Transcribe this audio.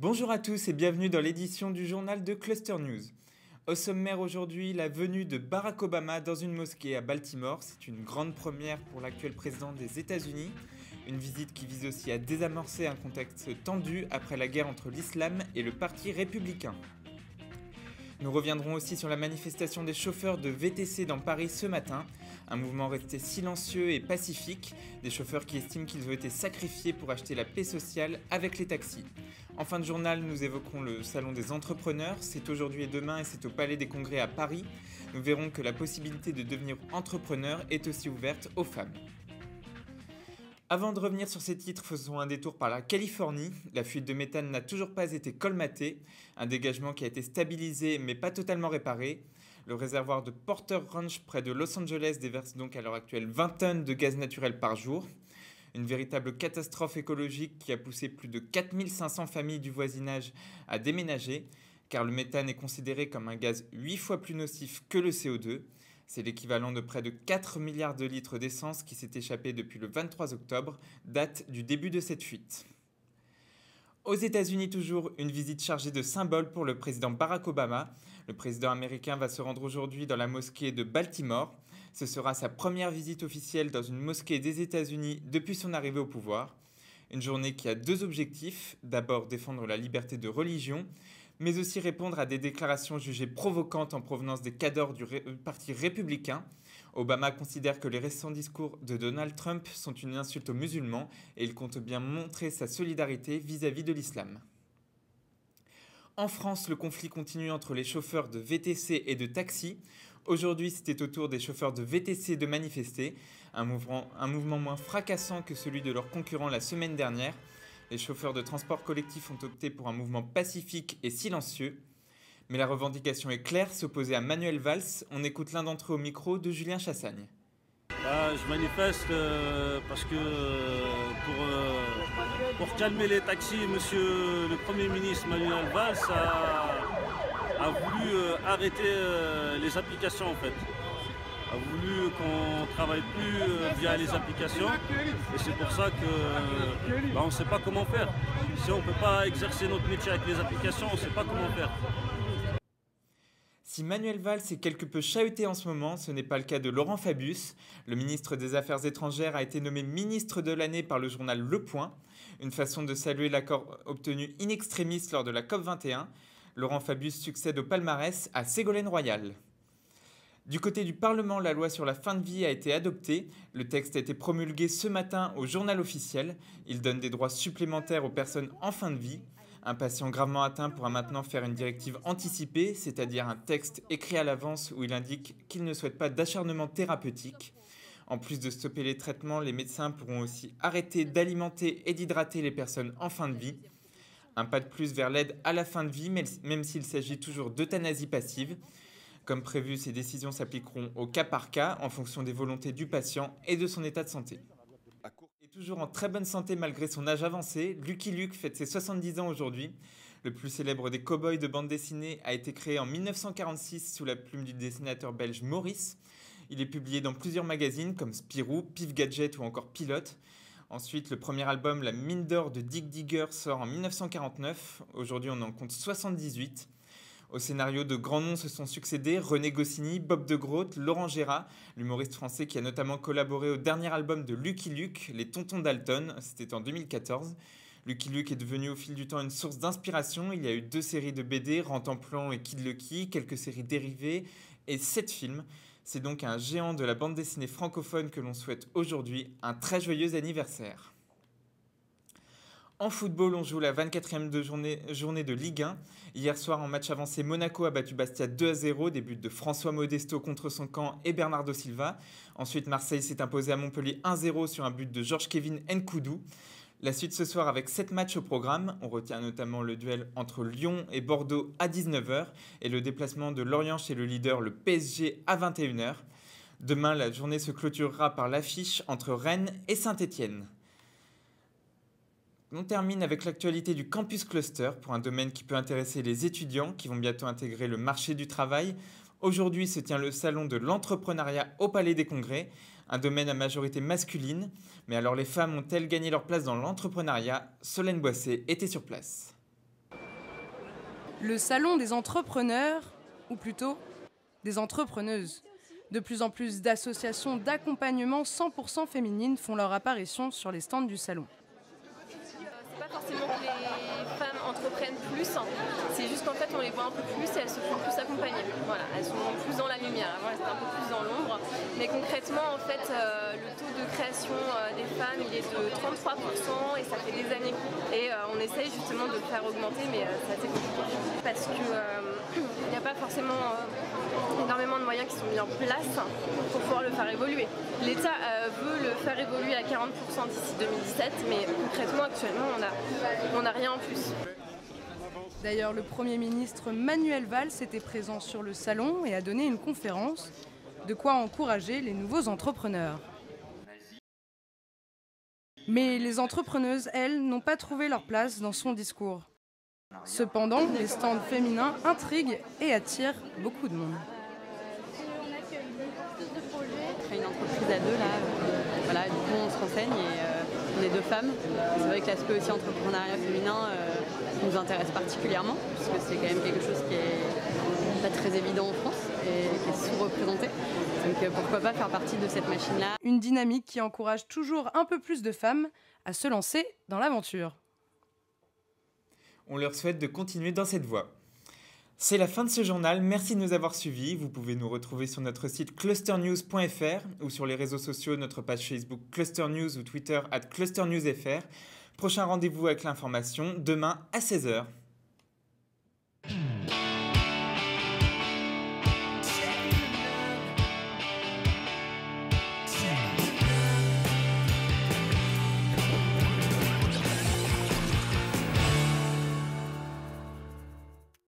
Bonjour à tous et bienvenue dans l'édition du journal de Cluster News. Au sommaire aujourd'hui, la venue de Barack Obama dans une mosquée à Baltimore. C'est une grande première pour l'actuel président des États-Unis. Une visite qui vise aussi à désamorcer un contexte tendu après la guerre entre l'islam et le parti républicain. Nous reviendrons aussi sur la manifestation des chauffeurs de VTC dans Paris ce matin, un mouvement resté silencieux et pacifique, des chauffeurs qui estiment qu'ils ont été sacrifiés pour acheter la paix sociale avec les taxis. En fin de journal, nous évoquerons le salon des entrepreneurs, c'est aujourd'hui et demain et c'est au Palais des Congrès à Paris. Nous verrons que la possibilité de devenir entrepreneur est aussi ouverte aux femmes. Avant de revenir sur ces titres, faisons un détour par la Californie. La fuite de méthane n'a toujours pas été colmatée, un dégagement qui a été stabilisé mais pas totalement réparé. Le réservoir de Porter Ranch près de Los Angeles déverse donc à l'heure actuelle 20 tonnes de gaz naturel par jour. Une véritable catastrophe écologique qui a poussé plus de 4500 familles du voisinage à déménager, car le méthane est considéré comme un gaz 8 fois plus nocif que le CO2. C'est l'équivalent de près de 4 milliards de litres d'essence qui s'est échappé depuis le 23 octobre, date du début de cette fuite. Aux États-Unis toujours, une visite chargée de symboles pour le président Barack Obama. Le président américain va se rendre aujourd'hui dans la mosquée de Baltimore. Ce sera sa première visite officielle dans une mosquée des États-Unis depuis son arrivée au pouvoir. Une journée qui a deux objectifs. D'abord défendre la liberté de religion, mais aussi répondre à des déclarations jugées provocantes en provenance des cadors du parti républicain. Obama considère que les récents discours de Donald Trump sont une insulte aux musulmans et il compte bien montrer sa solidarité vis-à-vis de l'islam. En France, le conflit continue entre les chauffeurs de VTC et de taxi. Aujourd'hui, c'était au tour des chauffeurs de VTC de manifester, un mouvement moins fracassant que celui de leurs concurrents la semaine dernière. Les chauffeurs de transport collectif ont opté pour un mouvement pacifique et silencieux. Mais la revendication est claire, s'opposer à Manuel Valls. On écoute l'un d'entre eux au micro de Julien Chassagne. Je manifeste parce que pour calmer les taxis, monsieur le Premier ministre Manuel Valls a voulu arrêter les applications en fait. A voulu qu'on ne travaille plus via les applications et c'est pour ça que on ne sait pas comment faire. Si on ne peut pas exercer notre métier avec les applications, on ne sait pas comment faire. Si Manuel Valls est quelque peu chahuté en ce moment, ce n'est pas le cas de Laurent Fabius. Le ministre des Affaires étrangères a été nommé ministre de l'année par le journal Le Point, une façon de saluer l'accord obtenu in extremis lors de la COP21. Laurent Fabius succède au palmarès à Ségolène Royal. Du côté du Parlement, la loi sur la fin de vie a été adoptée. Le texte a été promulgué ce matin au journal officiel. Il donne des droits supplémentaires aux personnes en fin de vie. Un patient gravement atteint pourra maintenant faire une directive anticipée, c'est-à-dire un texte écrit à l'avance où il indique qu'il ne souhaite pas d'acharnement thérapeutique. En plus de stopper les traitements, les médecins pourront aussi arrêter d'alimenter et d'hydrater les personnes en fin de vie. Un pas de plus vers l'aide à la fin de vie, même s'il s'agit toujours d'euthanasie passive. Comme prévu, ces décisions s'appliqueront au cas par cas en fonction des volontés du patient et de son état de santé. Et toujours en très bonne santé malgré son âge avancé, Lucky Luke fête ses 70 ans aujourd'hui. Le plus célèbre des cow-boys de bande dessinée a été créé en 1946 sous la plume du dessinateur belge Maurice. Il est publié dans plusieurs magazines comme Spirou, Pif Gadget ou encore Pilote. Ensuite, le premier album, La Mine d'Or de Dig Digger, sort en 1949. Aujourd'hui, on en compte 78. Au scénario, de grands noms se sont succédés, René Goscinny, Bob de Groot, Laurent Gérard, l'humoriste français qui a notamment collaboré au dernier album de Lucky Luke, Les Tontons Dalton, c'était en 2014. Lucky Luke est devenu au fil du temps une source d'inspiration, il y a eu 2 séries de BD, Rantanplan et Kid Lucky, quelques séries dérivées et 7 films. C'est donc un géant de la bande dessinée francophone que l'on souhaite aujourd'hui un très joyeux anniversaire. En football, on joue la 24e journée de Ligue 1. Hier soir, en match avancé, Monaco a battu Bastia 2-0, des buts de François Modesto contre son camp et Bernardo Silva. Ensuite, Marseille s'est imposé à Montpellier 1-0 sur un but de Georges-Kévin Nkoudou. La suite ce soir avec 7 matchs au programme. On retient notamment le duel entre Lyon et Bordeaux à 19h et le déplacement de Lorient chez le leader, le PSG, à 21h. Demain, la journée se clôturera par l'affiche entre Rennes et Saint-Étienne. On termine avec l'actualité du Campus Cluster pour un domaine qui peut intéresser les étudiants qui vont bientôt intégrer le marché du travail. Aujourd'hui se tient le salon de l'entrepreneuriat au Palais des Congrès, un domaine à majorité masculine. Mais alors les femmes ont-elles gagné leur place dans l'entrepreneuriat? Solène Boissé était sur place. Le salon des entrepreneurs, ou plutôt des entrepreneuses. De plus en plus d'associations d'accompagnement 100% féminines font leur apparition sur les stands du salon. C'est pas forcément que les femmes entreprennent plus, c'est juste qu'en fait on les voit un peu plus et elles se font plus accompagner. Voilà, elles sont plus dans la lumière, avant elles étaient un peu plus dans l'ombre. Mais concrètement en fait le taux de création des femmes il est de 33% et ça fait des années. Et on essaye justement de le faire augmenter mais c'est assez compliqué. Parce que il n'y a pas forcément énormément de moyens qui sont mis en place pour pouvoir le faire évoluer. L'État veut le faire évoluer à 40% d'ici 2017, mais concrètement actuellement on n'a rien en plus. D'ailleurs, le Premier ministre Manuel Valls était présent sur le salon et a donné une conférence, de quoi encourager les nouveaux entrepreneurs. Mais les entrepreneuses, elles, n'ont pas trouvé leur place dans son discours. Cependant, les stands féminins intriguent et attirent beaucoup de monde. On crée une entreprise à deux là, voilà, du coup on se renseigne et on est deux femmes. C'est vrai que l'aspect aussi entrepreneuriat féminin nous intéresse particulièrement, puisque c'est quand même quelque chose qui est pas très évident en France et qui est sous-représenté. Donc pourquoi pas faire partie de cette machine-là. Une dynamique qui encourage toujours un peu plus de femmes à se lancer dans l'aventure. On leur souhaite de continuer dans cette voie. C'est la fin de ce journal, merci de nous avoir suivis. Vous pouvez nous retrouver sur notre site clusternews.fr ou sur les réseaux sociaux, notre page Facebook clusternews ou Twitter @clusternewsfr. Prochain rendez-vous avec l'information, demain à 16h.